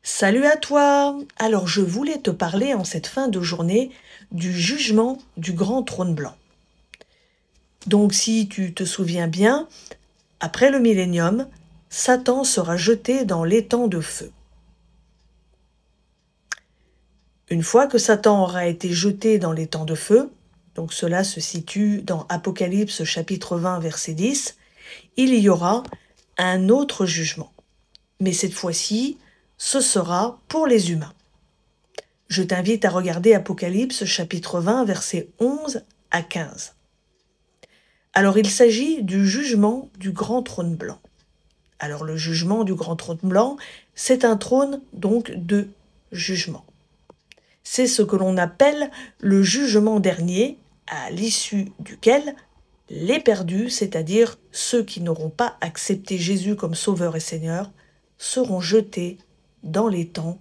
Salut à toi! Alors je voulais te parler en cette fin de journée du jugement du grand trône blanc. Donc si tu te souviens bien, après le millénium, Satan sera jeté dans l'étang de feu. Une fois que Satan aura été jeté dans l'étang de feu, donc cela se situe dans Apocalypse chapitre 20 verset 10, il y aura un autre jugement. Mais cette fois-ci, ce sera pour les humains. Je t'invite à regarder Apocalypse chapitre 20 versets 11 à 15. Alors il s'agit du jugement du grand trône blanc. Alors le jugement du grand trône blanc, c'est un trône donc de jugement. C'est ce que l'on appelle le jugement dernier, à l'issue duquel les perdus, c'est-à-dire ceux qui n'auront pas accepté Jésus comme Sauveur et Seigneur, seront jetés dans l'étang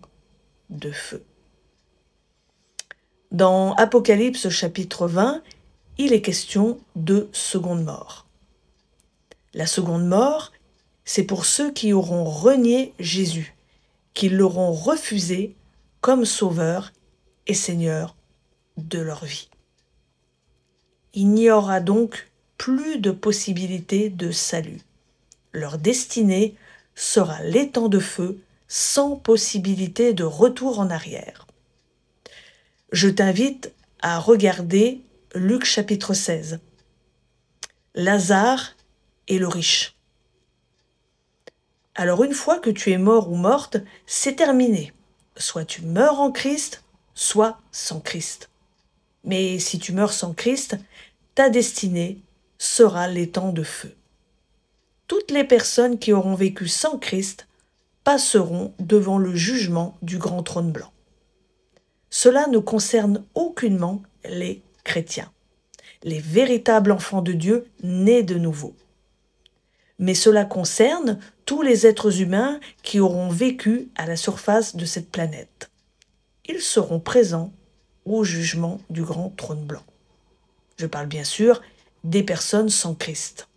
de feu. Dans Apocalypse chapitre 20, il est question de seconde mort. La seconde mort, c'est pour ceux qui auront renié Jésus, qui l'auront refusé comme Sauveur et Seigneur de leur vie. Il n'y aura donc plus de possibilité de salut. Leur destinée sera l'étang de feu sans possibilité de retour en arrière. Je t'invite à regarder Luc chapitre 16. Lazare et le riche. Alors une fois que tu es mort ou morte, c'est terminé. Soit tu meurs en Christ, soit sans Christ. Mais si tu meurs sans Christ, ta destinée sera l'étang de feu. Toutes les personnes qui auront vécu sans Christ passeront devant le jugement du grand trône blanc. Cela ne concerne aucunement les chrétiens, les véritables enfants de Dieu nés de nouveau. Mais cela concerne tous les êtres humains qui auront vécu à la surface de cette planète. Ils seront présents au jugement du grand trône blanc. Je parle bien sûr des personnes sans Christ.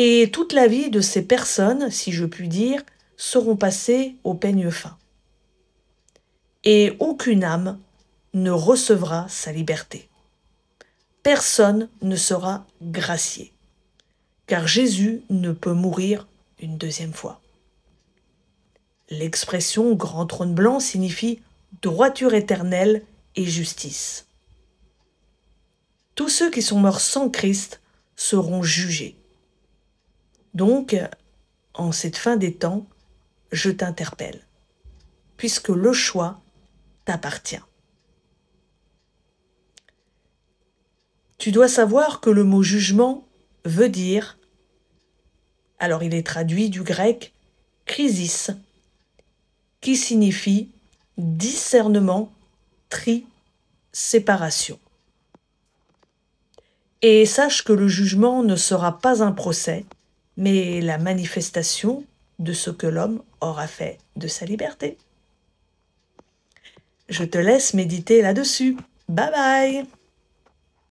Et toute la vie de ces personnes, si je puis dire, seront passées au peigne fin. Et aucune âme ne recevra sa liberté. Personne ne sera gracié, car Jésus ne peut mourir une deuxième fois. L'expression grand trône blanc signifie droiture éternelle et justice. Tous ceux qui sont morts sans Christ seront jugés. Donc, en cette fin des temps, je t'interpelle, puisque le choix t'appartient. Tu dois savoir que le mot jugement veut dire, alors il est traduit du grec krisis, qui signifie discernement, tri, séparation. Et sache que le jugement ne sera pas un procès, mais la manifestation de ce que l'homme aura fait de sa liberté. Je te laisse méditer là-dessus. Bye bye!